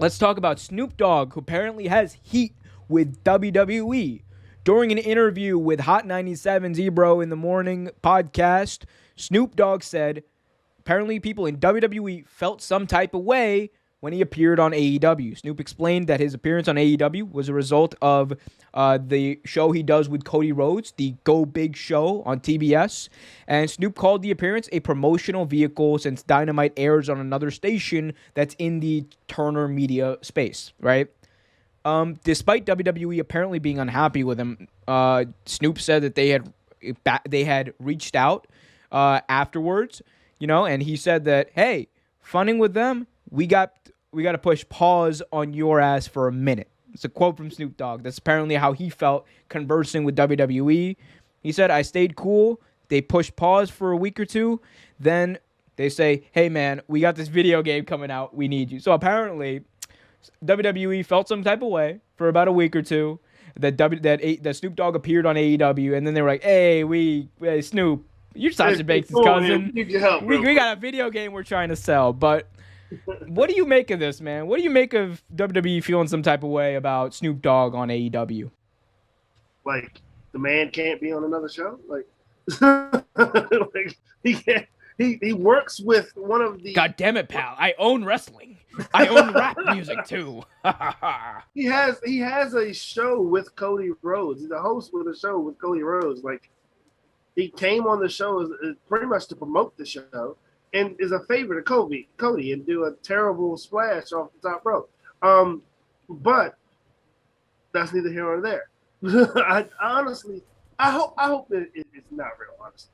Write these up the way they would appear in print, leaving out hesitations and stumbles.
Let's talk about Snoop Dogg, who apparently has heat with WWE. During an interview with Hot 97's Ebro in the Morning podcast, Snoop Dogg said apparently people in WWE felt some type of way when he appeared on AEW. Snoop explained that his appearance on AEW was a result of the show he does with Cody Rhodes, the Go Big show on TBS. And Snoop called the appearance a promotional vehicle since Dynamite airs on another station that's in the Turner Media space, right? Despite WWE apparently being unhappy with him, Snoop said that they had reached out afterwards, and he said that, hey, funning with them, we got to push pause on your ass for a minute. It's a quote from Snoop Dogg. That's apparently how he felt conversing with WWE. He said, I stayed cool. They pushed pause for a week or two. Then they say, hey, man, we got this video game coming out. We need you. So apparently WWE felt some type of way for about a week or two that Snoop Dogg appeared on AEW. And then they were like, hey, Snoop, you're Sasha Banks' cousin. We got a video game we're trying to sell. But what do you make of this, man? What do you make of WWE feeling some type of way about Snoop Dogg on AEW? Like, the man can't be on another show? Like, like he can't. He works with one of the... God damn it, pal. I own wrestling. I own rap music, too. He has a show with Cody Rhodes. He's a host with a show with Cody Rhodes. Like, he came on the show pretty much to promote the show and is a favorite of Cody and do a terrible splash off the top rope. But that's neither here nor there. I honestly, I hope it's not real, honestly.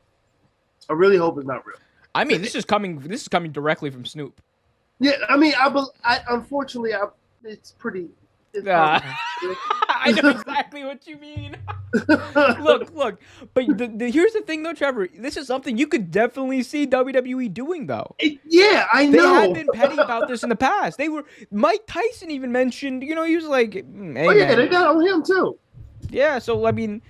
I really hope it's not real. I mean, this is coming directly from Snoop. Yeah, I mean, unfortunately, it's pretty. I know exactly what you mean. Look, but here's the thing, though, Trevor. This is something you could definitely see WWE doing, though. Yeah, I know. They had been petty about this in the past. Mike Tyson even mentioned, he was like, hey, man. They got on him too. Yeah, so I mean,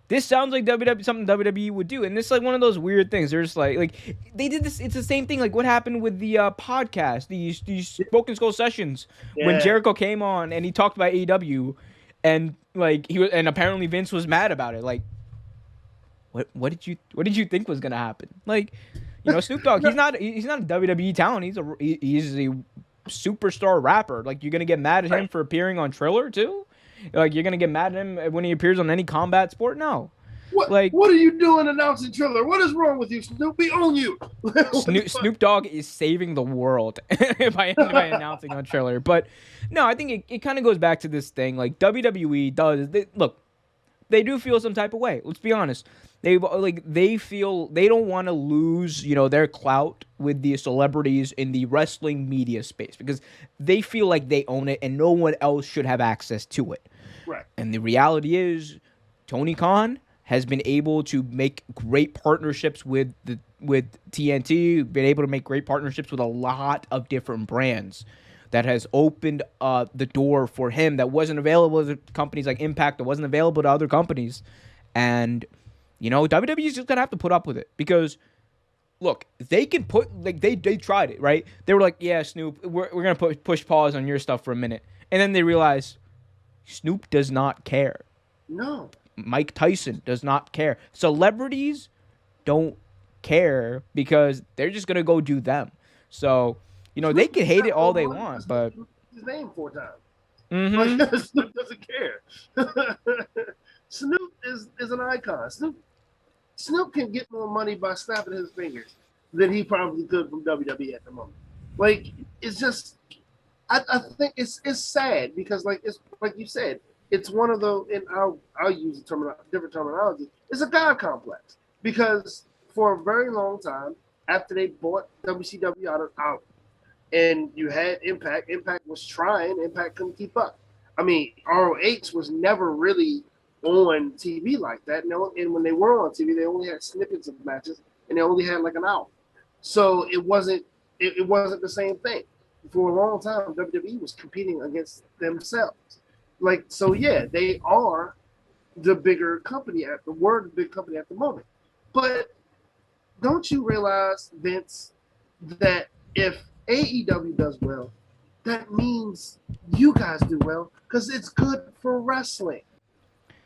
this sounds like something WWE would do, and this is like one of those weird things. They're just like they did this. It's the same thing like what happened with the podcast, these Broken Skull sessions when Jericho came on and he talked about AEW, and like and apparently Vince was mad about it. Like, what did you think was gonna happen? Like, Snoop Dogg, he's not a WWE talent. He's a superstar rapper. Like, you're gonna get mad at him for appearing on Triller too? Like, you're gonna get mad at him when he appears on any combat sport? No. What are you doing announcing Triller? What is wrong with you, Snoop? We own you. Snoop Dogg is saving the world by announcing on Triller. But no, I think it kind of goes back to this thing. Like, WWE they do feel some type of way. Let's be honest. They feel they don't want to lose, their clout with the celebrities in the wrestling media space because they feel like they own it and no one else should have access to it. Right. And the reality is, Tony Khan has been able to make great partnerships with TNT, been able to make great partnerships with a lot of different brands. That has opened the door for him that wasn't available to companies like Impact, that wasn't available to other companies. And, WWE is just going to have to put up with it because, look, they can they tried it, right? They were like, yeah, Snoop, we're going to push pause on your stuff for a minute. And then they realized Snoop does not care. No. Mike Tyson does not care. Celebrities don't care because they're just going to go do them. So... they can hate it all they want, but his name 4 times. Mm-hmm. Like, Snoop doesn't care. Snoop is an icon. Snoop can get more money by snapping his fingers than he probably could from WWE at the moment. Like, it's just, I think it's sad because it's like you said, it's one of those, and I'll use different terminology. It's a God complex because for a very long time after they bought WCW out. And you had Impact. Impact was trying. Impact couldn't keep up. I mean, ROH was never really on TV like that. And when they were on TV, they only had snippets of matches, and they only had like an hour. So it wasn't the same thing. For a long time, WWE was competing against themselves. Like, so yeah, they are the bigger company the big company at the moment. But don't you realize, Vince, that if AEW does well, that means you guys do well because it's good for wrestling.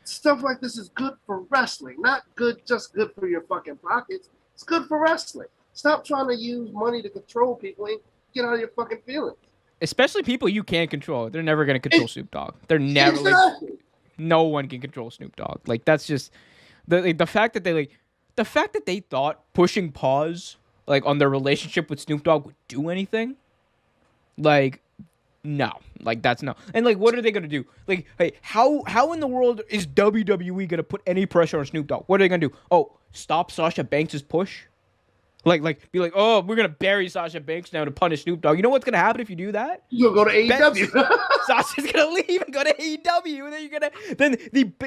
Stuff like this is good for wrestling, not just good for your fucking pockets. It's good for wrestling. Stop trying to use money to control people and get out of your fucking feelings. Especially people you can't control. They're never gonna control Snoop Dogg. They're never Exactly. no one can control Snoop Dogg. Like that's just the fact that they thought pushing pause like on their relationship with Snoop Dogg would do anything. Like no, like that's no. And like, what are they gonna do? Like, hey, how in the world is WWE gonna put any pressure on Snoop Dogg? What are they gonna do? Oh, stop Sasha Banks' push? Like, be like, oh, we're gonna bury Sasha Banks now to punish Snoop Dogg. You know what's gonna happen if you do that? You'll go to AEW. Sasha's gonna leave and go to AEW, and then you're gonna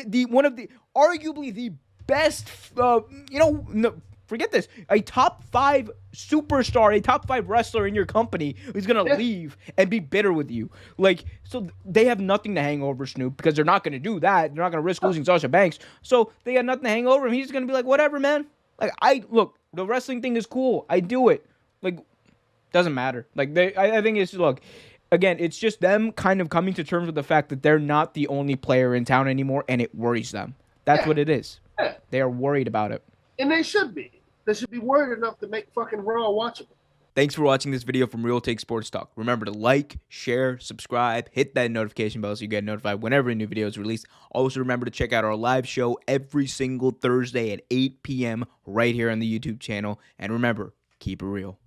the one of the arguably the best, no, forget this, a top 5 superstar, a top 5 wrestler in your company is gonna leave and be bitter with you. Like, so they have nothing to hang over Snoop because they're not gonna do that. They're not gonna risk losing Sasha Banks. So they got nothing to hang over him. He's gonna be like, whatever, man. Like, look, the wrestling thing is cool. I do it. Like, doesn't matter. Like, I think it's, look, again, it's just them kind of coming to terms with the fact that they're not the only player in town anymore, and it worries them. That's what it is. Yeah. They are worried about it. And they should be. They should be worried enough to make fucking Raw watchable. Thanks for watching this video from Real Take Sports Talk. Remember to like, share, subscribe, hit that notification bell so you get notified whenever a new video is released. Also, remember to check out our live show every single Thursday at 8 p.m. right here on the YouTube channel. And remember, keep it real.